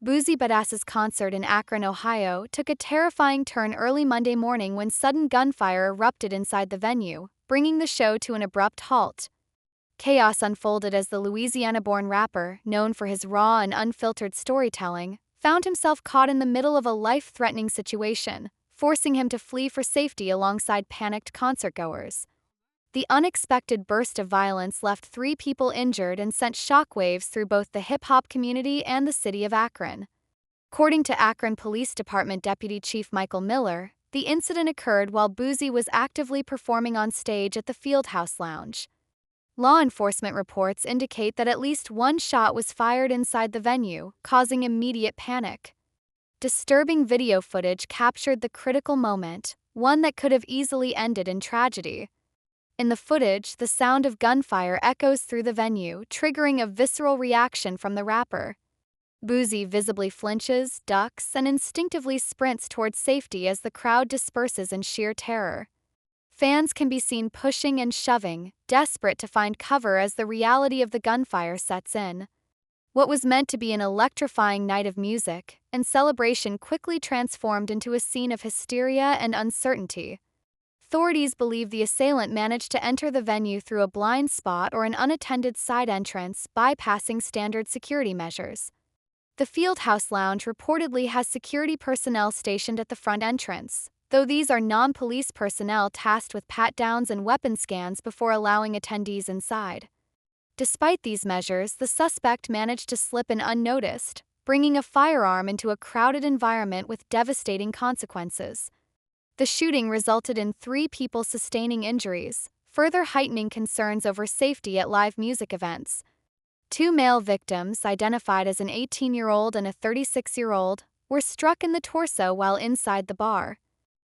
Boosie Badazz's concert in Akron, Ohio, took a terrifying turn early Monday morning when sudden gunfire erupted inside the venue, bringing the show to an abrupt halt. Chaos unfolded as the Louisiana-born rapper, known for his raw and unfiltered storytelling, found himself caught in the middle of a life-threatening situation, forcing him to flee for safety alongside panicked concertgoers. The unexpected burst of violence left 3 people injured and sent shockwaves through both the hip-hop community and the city of Akron. According to Akron Police Department Deputy Chief Michael Miller, the incident occurred while Boosie was actively performing on stage at the Fieldhouse Lounge. Law enforcement reports indicate that at least 1 shot was fired inside the venue, causing immediate panic. Disturbing video footage captured the critical moment, one that could have easily ended in tragedy. In the footage, the sound of gunfire echoes through the venue, triggering a visceral reaction from the rapper. Boosie visibly flinches, ducks, and instinctively sprints towards safety as the crowd disperses in sheer terror. Fans can be seen pushing and shoving, desperate to find cover as the reality of the gunfire sets in. What was meant to be an electrifying night of music and celebration quickly transformed into a scene of hysteria and uncertainty. Authorities believe the assailant managed to enter the venue through a blind spot or an unattended side entrance, bypassing standard security measures. The Fieldhouse Lounge reportedly has security personnel stationed at the front entrance, though these are non-police personnel tasked with pat-downs and weapon scans before allowing attendees inside. Despite these measures, the suspect managed to slip in unnoticed, bringing a firearm into a crowded environment with devastating consequences. The shooting resulted in 3 people sustaining injuries, further heightening concerns over safety at live music events. 2 male victims, identified as an 18-year-old and a 36-year-old, were struck in the torso while inside the bar.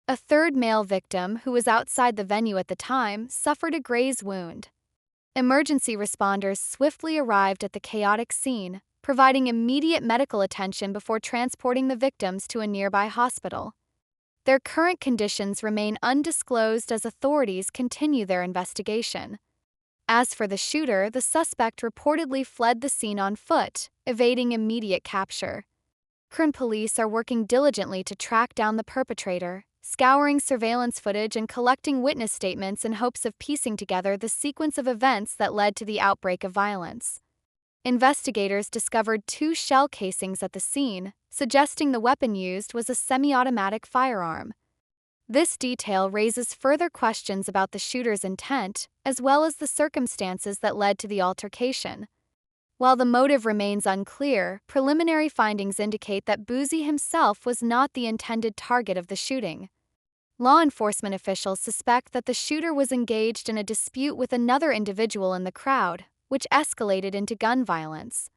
A 3rd male victim, who was outside the venue at the time, suffered a graze wound. Emergency responders swiftly arrived at the chaotic scene, providing immediate medical attention before transporting the victims to a nearby hospital. Their current conditions remain undisclosed as authorities continue their investigation. As for the shooter, the suspect reportedly fled the scene on foot, evading immediate capture. Akron police are working diligently to track down the perpetrator, scouring surveillance footage and collecting witness statements in hopes of piecing together the sequence of events that led to the outbreak of violence. Investigators discovered 2 shell casings at the scene, suggesting the weapon used was a semi-automatic firearm. This detail raises further questions about the shooter's intent, as well as the circumstances that led to the altercation. While the motive remains unclear, preliminary findings indicate that Boosie himself was not the intended target of the shooting. Law enforcement officials suspect that the shooter was engaged in a dispute with another individual in the crowd, which escalated into gun violence.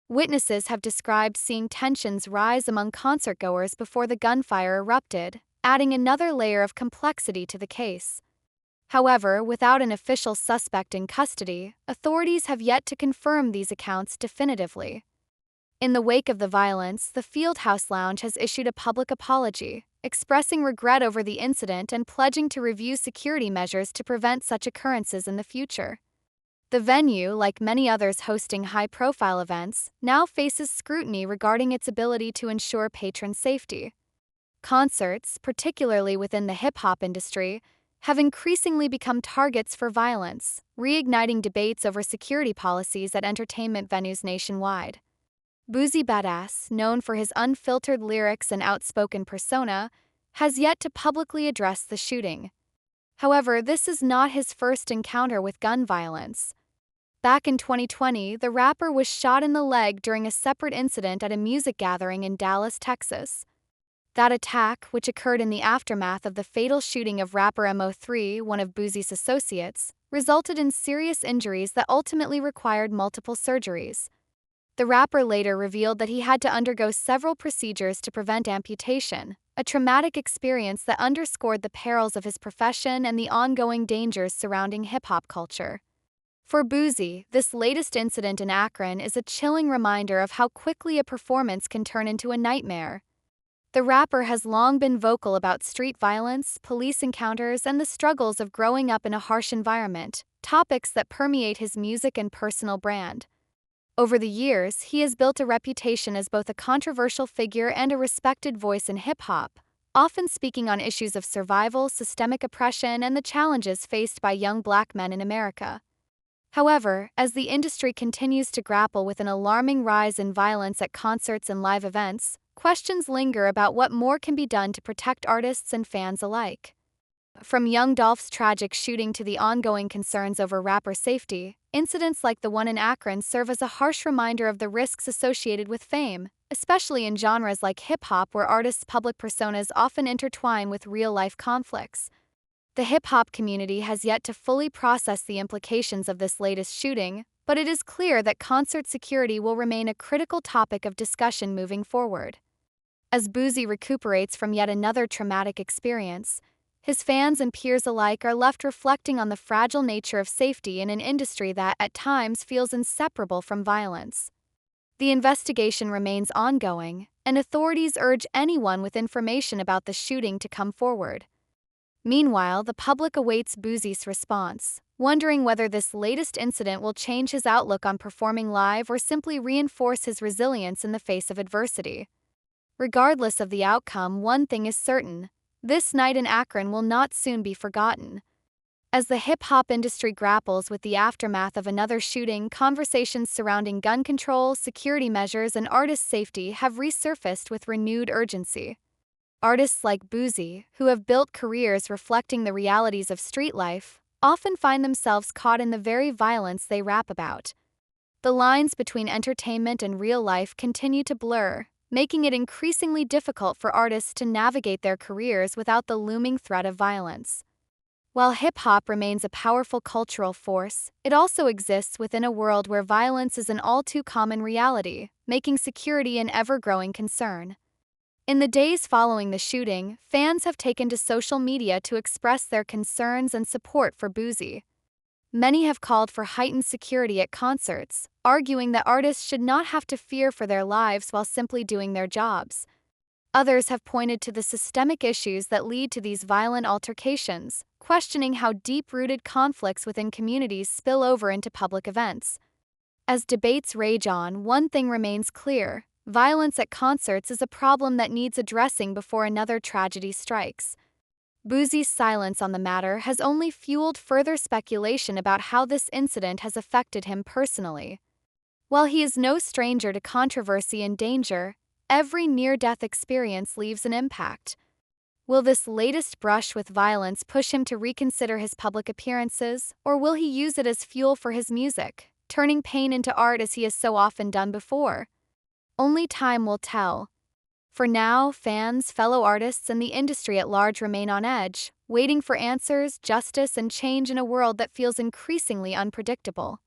Witnesses have described seeing tensions rise among concertgoers before the gunfire erupted, adding another layer of complexity to the case. However, without an official suspect in custody, authorities have yet to confirm these accounts definitively. In the wake of the violence, the Fieldhouse Lounge has issued a public apology, expressing regret over the incident and pledging to review security measures to prevent such occurrences in the future. The venue, like many others hosting high-profile events, now faces scrutiny regarding its ability to ensure patron safety. Concerts, particularly within the hip-hop industry, have increasingly become targets for violence, reigniting debates over security policies at entertainment venues nationwide. Boosie Badazz, known for his unfiltered lyrics and outspoken persona, has yet to publicly address the shooting. However, this is not his first encounter with gun violence. Back in 2020, the rapper was shot in the leg during a separate incident at a music gathering in Dallas, Texas. That attack, which occurred in the aftermath of the fatal shooting of rapper Mo3, one of Boosie's associates, resulted in serious injuries that ultimately required multiple surgeries. The rapper later revealed that he had to undergo several procedures to prevent amputation, a traumatic experience that underscored the perils of his profession and the ongoing dangers surrounding hip-hop culture. For Boosie, this latest incident in Akron is a chilling reminder of how quickly a performance can turn into a nightmare. The rapper has long been vocal about street violence, police encounters, and the struggles of growing up in a harsh environment, topics that permeate his music and personal brand. Over the years, he has built a reputation as both a controversial figure and a respected voice in hip-hop, often speaking on issues of survival, systemic oppression, and the challenges faced by young black men in America. However, as the industry continues to grapple with an alarming rise in violence at concerts and live events, questions linger about what more can be done to protect artists and fans alike. From Young Dolph's tragic shooting to the ongoing concerns over rapper safety, incidents like the one in Akron serve as a harsh reminder of the risks associated with fame, especially in genres like hip-hop where artists' public personas often intertwine with real-life conflicts. The hip-hop community has yet to fully process the implications of this latest shooting, but it is clear that concert security will remain a critical topic of discussion moving forward. As Boosie recuperates from yet another traumatic experience, his fans and peers alike are left reflecting on the fragile nature of safety in an industry that, at times, feels inseparable from violence. The investigation remains ongoing, and authorities urge anyone with information about the shooting to come forward. Meanwhile, the public awaits Boosie's response, wondering whether this latest incident will change his outlook on performing live or simply reinforce his resilience in the face of adversity. Regardless of the outcome, one thing is certain: this night in Akron will not soon be forgotten. As the hip-hop industry grapples with the aftermath of another shooting, conversations surrounding gun control, security measures, and artist safety have resurfaced with renewed urgency. Artists like Boosie, who have built careers reflecting the realities of street life, often find themselves caught in the very violence they rap about. The lines between entertainment and real life continue to blur, making it increasingly difficult for artists to navigate their careers without the looming threat of violence. While hip-hop remains a powerful cultural force, it also exists within a world where violence is an all-too-common reality, making security an ever-growing concern. In the days following the shooting, fans have taken to social media to express their concerns and support for Boosie. Many have called for heightened security at concerts, arguing that artists should not have to fear for their lives while simply doing their jobs. Others have pointed to the systemic issues that lead to these violent altercations, questioning how deep-rooted conflicts within communities spill over into public events. As debates rage on, one thing remains clear: violence at concerts is a problem that needs addressing before another tragedy strikes. Boosie's silence on the matter has only fueled further speculation about how this incident has affected him personally. While he is no stranger to controversy and danger, every near-death experience leaves an impact. Will this latest brush with violence push him to reconsider his public appearances, or will he use it as fuel for his music, turning pain into art as he has so often done before? Only time will tell. For now, fans, fellow artists, and the industry at large remain on edge, waiting for answers, justice, and change in a world that feels increasingly unpredictable.